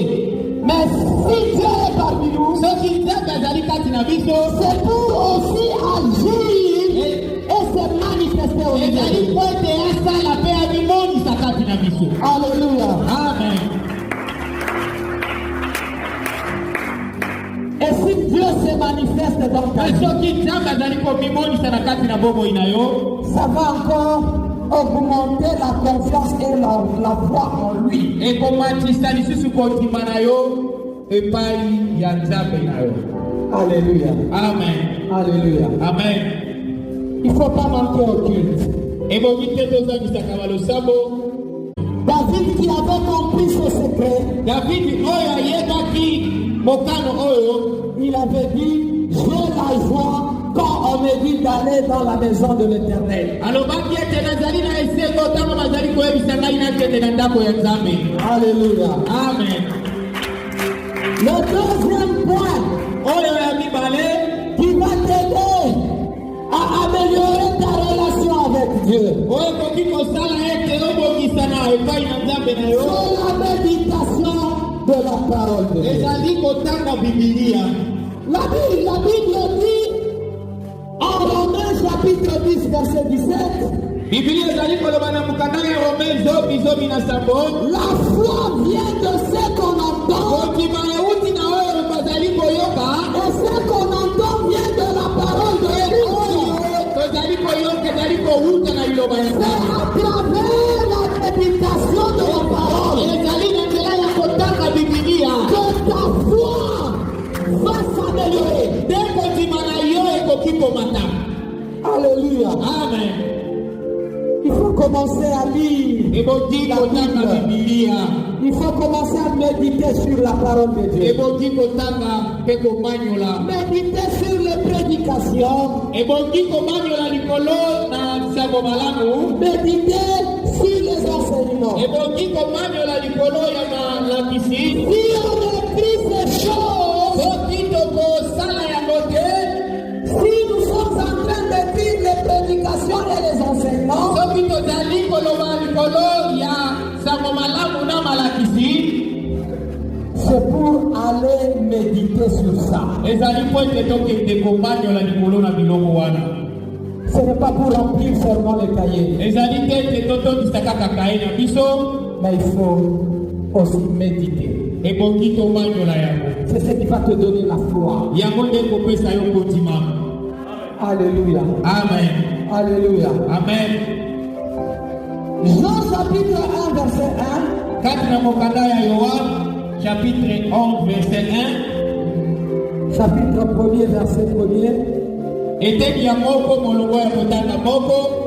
Mais si Dieu est parmi nous, Soki Nzambe azali kati na biso, c'est pour aussi agir et se manifester au ezali milieu. po ete asala mpe abimonisa kati na biso. Alléluia. Amen. Et si Dieu se manifeste dans ta vie, Soki Nzambe azali kobimonisa na kati na bomoi na yo, ça va encore augmenter la confiance et la foi en lui. ekomatisa lisusu kondima na yo epai ya Nzambe na yo. Alléluia. Amen. Alléluia. Amen. Il ne faut pas manquer au culte. Ebongi te tozangisaka balosambo. David qui avait compris ce secret, Davidi oyo ayebaki mokano oyo, il avait dit, j'ai la joie quand on me dit d'aller dans la maison de l'Éternel. alobaki ete nazali na esengo ntango bazali koyebisa ngai nakende na ndako ya Nzambe. Alléluia. Amen. Le deuxième point Oyo ya mibale qui va t'aider à améliorer ta relation avec Dieu, oyo ekoki kosala ete obongisana epai na Nzambe na yo, c'est la méditation de la parole de Dieu. ezali kotanga Bibilia. La Bible dit en Romains chapitre 10 verset 17, Bibilia ezali koloba na mokanda ya Rome zomi na sambo. la foi vient de ce qu'on entend Kondima euti na oyo bazali koyoka, et ce qu'on entend vient de la parole de Christ. oyo tozali koyoka ezali kowuta na liloba ya C'est Nzambe. à travers la méditation de la parole Ezali na nzela ya kotanga Bibilia que ta foi va s'améliorer. nde kondima na yo ekoki komata. Alléluia. Amen. Il faut commencer à lire Ebongi la kotanga Bible. Bibilia. Il faut commencer à méditer sur la parole de Dieu. Ebongi kotanga mpe komanyola. Méditer sur les prédications. Ebongi komanyola likolo na sango malamu. Méditer sur les enseignements. Ebongi komanyola likolo ya malakisi. Si on écrit ces choses, Soki tokosala yango te, si nous sommes en train d'écrire les prédications et les enseignements, soki tozali koloba likolo ya sango malamu na malakisi, c'est pour aller méditer sur ça. ezali po ete tokende komanyola likolo na biloko wana. Ce n'est pas pour remplir seulement les cahiers, Ezali te ete totondisa kaka kaye na biso, mais il faut aussi méditer. ebongi tomanyola yango. C'est ce qui va te donner la foi. Yango nde kopesa yo kondima. Alléluia. Amen. Alléluia. Amen. Jean chapitre 1 verset 1. Kati na mokanda ya Yohane chapitre 11 verset 1, Chapitre 1er verset 1er. eteni ya moko molongo ya kotanga moko.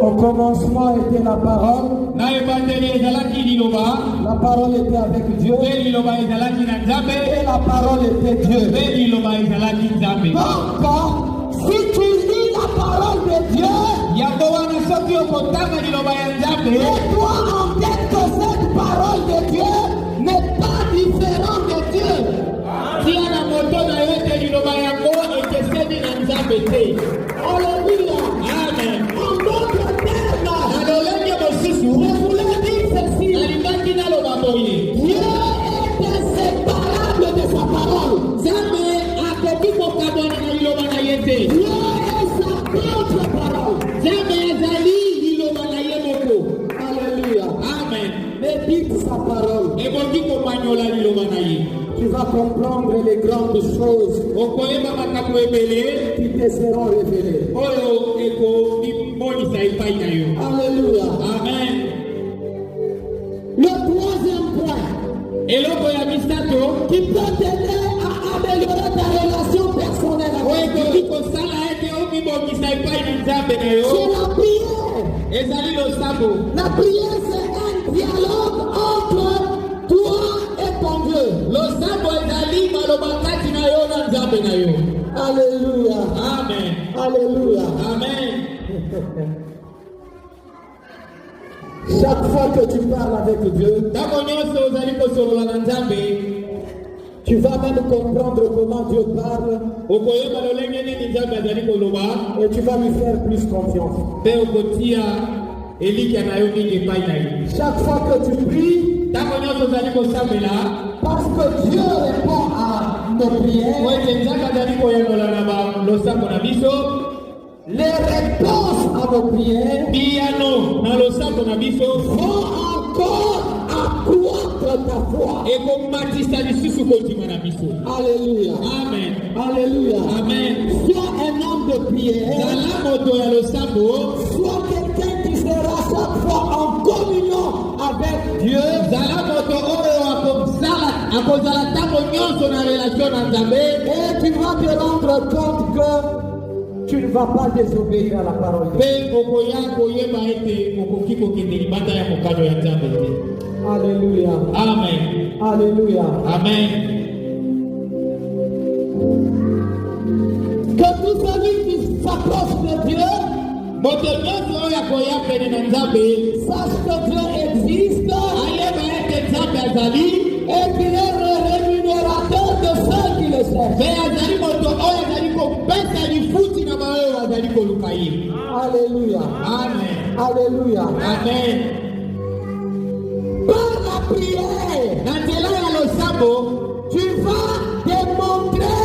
Au commencement était la parole. Na ebandeli ezalaki liloba, La parole était avec Dieu. mpe liloba ezalaki na Nzambe, Et la parole était Dieu. mpe liloba ezalaki Nzambe. Donc, si tu lis la parole de Dieu, Yango wana soki okotanga liloba ya Nzambe, mets-toi en tête que cette parole de Dieu n'est pas différente de Dieu. tia na moto na yo ete liloba yango ekeseni na Nzambe te. Alléluia. Amen. En d'autres termes, Na lolenge mosusu, je voulais dire ceci. nalingaki naloba boye, Dieu est inséparable de sa parole. Nzambe akoki kokabwana na liloba na ye te. Dieu est sa propre parole. Nzambe azali liloba na ye moko. Alléluia. Amen. Médite sa parole. Ebongi komanyola liloba na ye. Tu vas comprendre les grandes choses qui te seront révélées. Alléluia. Amen. Le troisième point qui peut t'aider à améliorer ta relation personnelle avec Dieu, c'est la prière. La prière, c'est un dialogue entre toi et ton Dieu. Alléluia. Amen. Alléluia. Amen. Chaque fois que tu parles avec Dieu, tu vas même comprendre comment Dieu parle et tu vas lui faire plus confiance. Chaque fois que tu pries, parce que Dieu répond à nos prières, les réponses à nos prières vont encore accroître ta foi. Alléluia. Amen. Alléluia. Amen. Sois un homme de prière. Sois quelqu'un qui sera chaque fois en communion avec Dieu. Et tu vas te rendre compte que tu ne vas pas désobéir à la parole de Dieu. Alléluia. Amen. Alléluia. Amen. Que tout celui qui s'approche de Dieu sache que Dieu existe et qu'il est le rémunérateur de ceux qui le cherchent. Alléluia. Amen. Alléluia. Amen. Par la prière, tu vas démontrer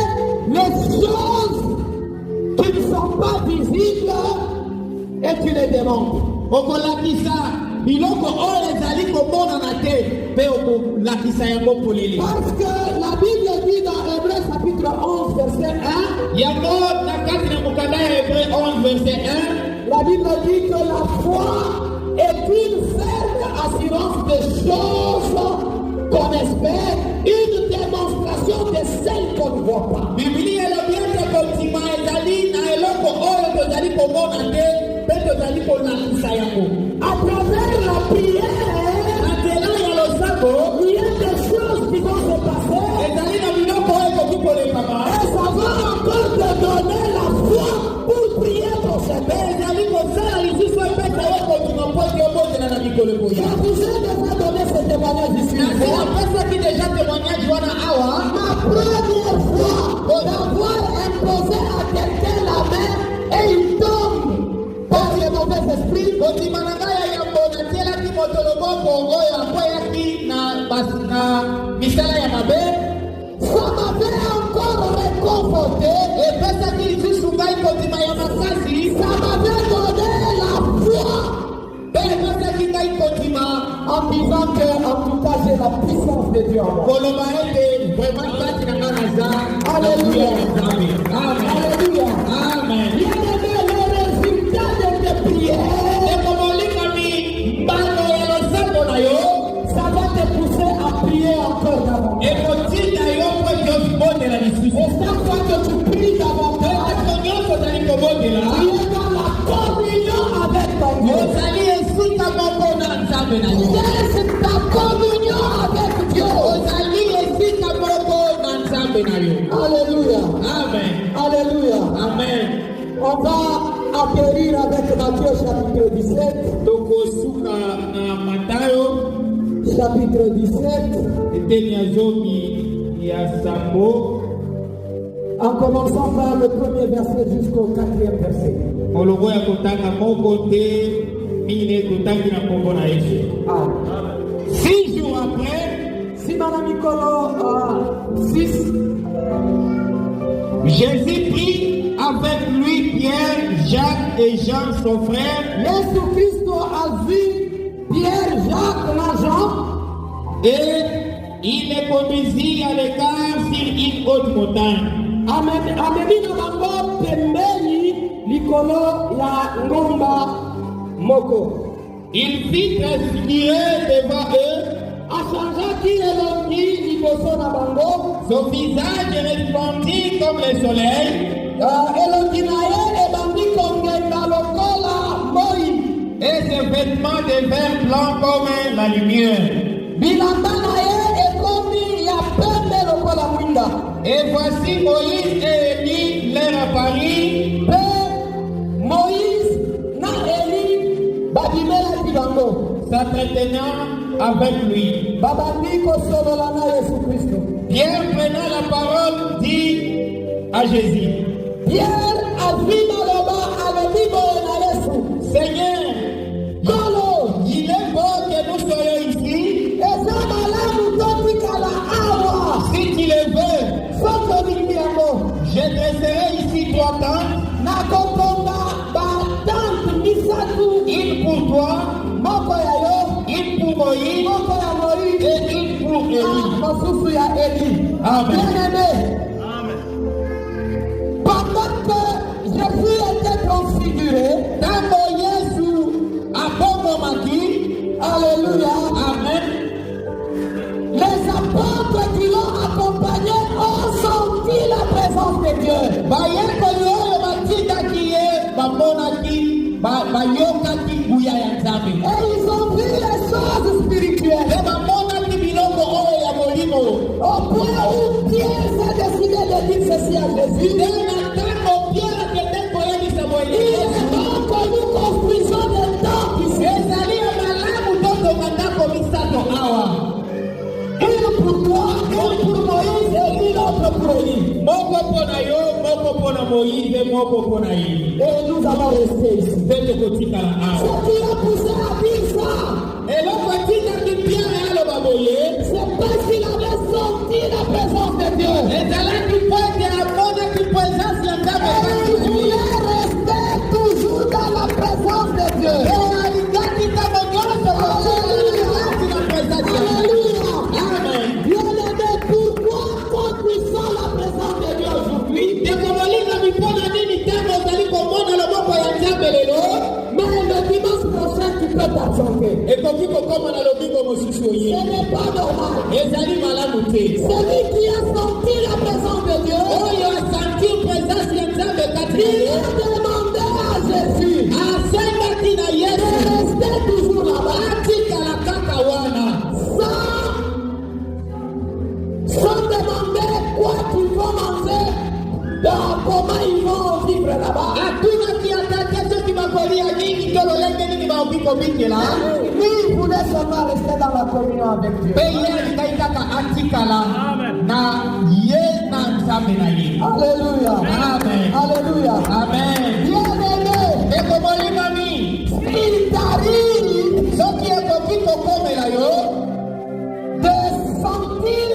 les choses qui ne sont pas visibles et tu les démontres. Parce que la Bible dit dans Hébreux chapitre 11 verset 1, la Bible dit que la foi est une ferme assurance des choses qu'on espère, une démonstration de celles qu'on ne voit pas. À travers la prière, il y a des choses qui vont se passer et ça va encore te donner la foi pour prier pour ce père. Je vous ai déjà donné ce témoignage ici. Ma première fois d'avoir imposé à quelqu'un la main et il tombe par les mauvais esprits. Ça m'avait encore réconforté. Ça m'avait donné la foi. En disant que, en tout cas, j'ai la puissance de Dieu en moi. Alléluia. Alléluia. Amen. Il y a le résultat de tes prières. Ça va te pousser à prier encore davantage. Et chaque fois que tu pries davantage, tu es dans la communion avec ton Dieu. C'est ta communion avec Dieu. Alléluia. Amen. Alléluia. Amen. On va atterrir avec Matthieu chapitre 17. Chapitre 17. En commençant par le premier verset jusqu'au 4e verset. Ah. 6 jours après, Si Madame Nicolo 6, Jésus prit avec lui Pierre, Jacques et Jean son frère, Jésus-Christ a vu Pierre, Jacques, Jean, et Il les conduisit à l'écart sur une haute montagne. Amemina bango pembeni likolo ya ngomba moko. Il fit transpirer devant eux. Achangeaki elongi liboso na bango. Son visage resplendit comme le soleil. Elongi na ye ebandi kongenga lokola moi. Et ses vêtements devinrent blancs comme la lumière. Bilamba na ye ekomi ya pembe lokola mwinda. Et voici Moïse et Élie leur apparut. Moïse na Élie babimelaki bango. S'entretenant avec lui. Babandi kosolola na Yesu Kristo. Pierre prenant la parole dit à Jésus. Pierre azwi maloba alobi boye na Yesu. Seigneur, Kolo, il est bon que nous soyons ici. eza malamu totikala awa. Si tu le veux, Soki olingi yango, je dresserai ici 3 tentes, nakotonga batante misatu. une pour toi, Moko ya yo, une pour Moïse moko ya Moïse, et une pour Élie. mosusu ya Élie. Amen. Bien-aimé, pendant que Jésus était transfiguré, Tango Yesu abomomaki. alléluia, Amen. les apôtres qui l'ont accompagné ont senti la présence de Dieu. Bayekoli oyo batindaki ye bamonaki bayokaki nguya ya Nzambe. Et ils ont vu les choses spirituelles. Mpe bamonaki biloko oyo ya molimo. Au point où Pierre s'est décidé de dire ceci à Jésus. Nde na ntango Pierre akendeki koyebisa Il Moïse. est bon que nous construisons des temples ici. Ezali ya malamu totonga ndako misato awa. Une pour toi, une pour Moïse et une autre pour Élie. Moko mpo na yo, moko mpo na Moïse, moko mpo na Eli. Et nous allons rester ici. Mpe tokotikala awa. Ce qui a poussé à dire ça, Eloko etindaki Pierre aloba boye. c'est parce qu'il avait senti la présence de Dieu. Ezalaki mpo ete amonaki présence ya Nzambe Et kati il na ye. voulait rester toujours dans la présence de Dieu. Alingaki ntango nyonso koti na présence ya Nzambe. Alléluia. Amen. Bien-aimé, pourquoi construisons la présence de Dieu aujourd'hui? Ndeko molingami mpo na nini ntango ozali komona loboko ya Nzambe lelo? Mais le dimanche prochain, tu peux t'absenter. Ekoki kokoma na lobiko mosusu Ce oye. n'est pas normal. Ezali malamu te. Celui qui a senti la présence de Dieu, Oyo asanti présence ya Nzambe kati na il ye. a demandé à Jésus Asengaki na de Yesu. rester toujours là-bas Atikala kaka wana. sans demander quoi qu'ils vont manger, comment ils vont vivre là-bas. Atunaki atake soki bakolia nini to lolenge nini baoki kobikela. Lui, il voulait seulement rester dans la communion avec Dieu. Mpe ye alikai kaka atikala na ye na Nzambe na ye. Alléluia. Amen. Alléluia. Amen. Bien-aimé, Ndeko molingami, s'il t'arrive soki ekoki kokomela yo de sentir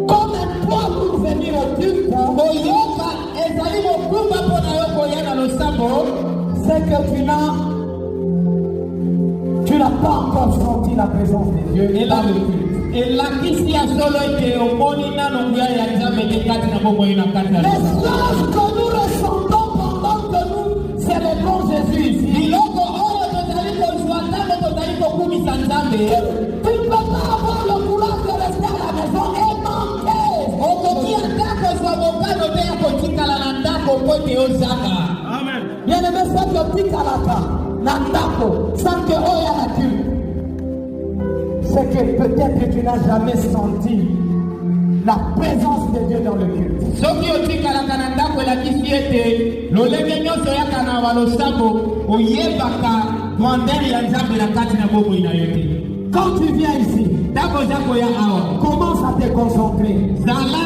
comme un poids pour venir au culte, koyoka ezali mokumba mpo na yo koya na losambo, c'est que tu n'as pas encore senti la présence de Dieu dans le culte. elakisi ya solo ete omoni nano nguya ya Nzambe te kati na bomoi na kati ya Les losambo. choses que nous ressentons pendant que nous célébrons Jésus ici, biloko oyo tozali kozwa ntango tozali kokumisa Nzambe, tu ne peux pas avoir le courage de rester à la maison et manquer. okoki ata kozwa mokano te ya kotikala na ndako mpo ete ozaka. Bien-aimé, c'est que Tikalaka, Nandako, sans que Oya la culte. C'est que peut-être que tu n'as jamais senti la présence de Dieu dans le culte. Soki otikalaka na ndako elakisi ete lolenge nyonso oyaka na balosambo oyebaka grandeur ya Nzambe na kati na bomoi na yo te. Quand tu viens ici, Ntango oza koya awa, commence à te concentrer. zala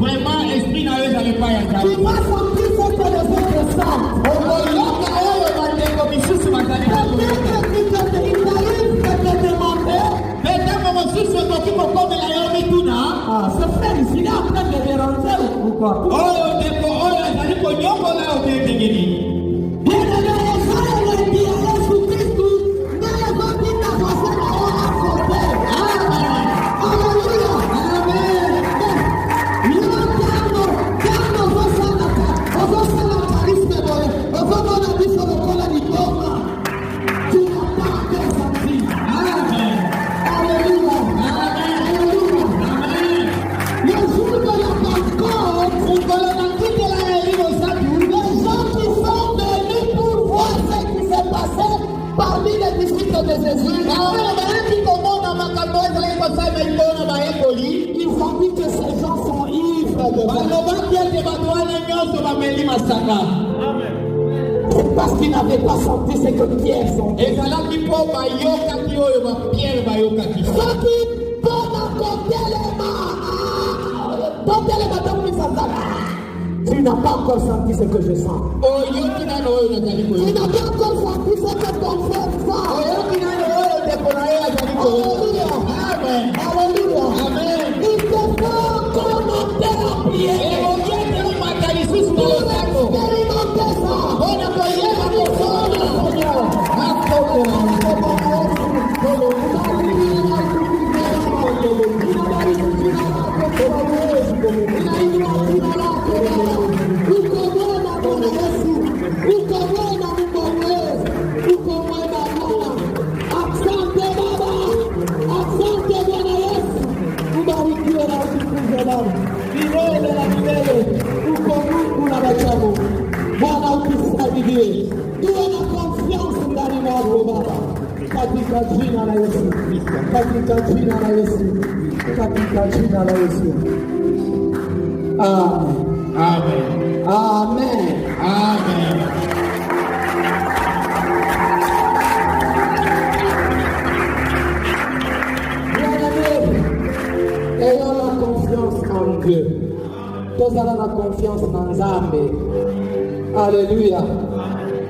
vraiment esprit na yo ezali epai ya Tu Nzambe. vas sentir ce que les autres sentent. okoyoka oyo bandeko misusu bazali koyoka. Peut-être qu'il t'arrive de te demander, Mpe ntango mosusu ekoki kokomela yo mituna ah, ce frère ici, il est en train de déranger ou quoi? oyo ndeko oyo ezali konyokola yo te ndenge nini. Bien-aimé, Israël est dit à Jésus-Christ, mais les autres, ils t'ont fait la côté. Jésus, ils ont dit que ces gens sont ivres de c'est parce qu'ils n'avaient pas senti ce que Pierre sentait. Tu n'as pas encore senti ce que je sens. Tu n'as pas encore senti ce que ton frère sent. Alléluia. Alléluia. Il te faut commenter la prière. Pour expérimenter ça. Bwana utusaidie, tuwe na confiance ndani mwako Baba, katika jina la Yesu, katika jina la Yesu, katika jina la Yesu. Amen. Amen. Amen. Amen. Bien-aimés, ayons la confiance en Dieu. Tous avons la confiance en Nzambe. Alléluia.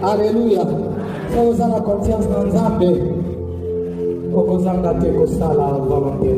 Alléluia. Si vous avez la confiance en Nzambe, vous avez la volonté.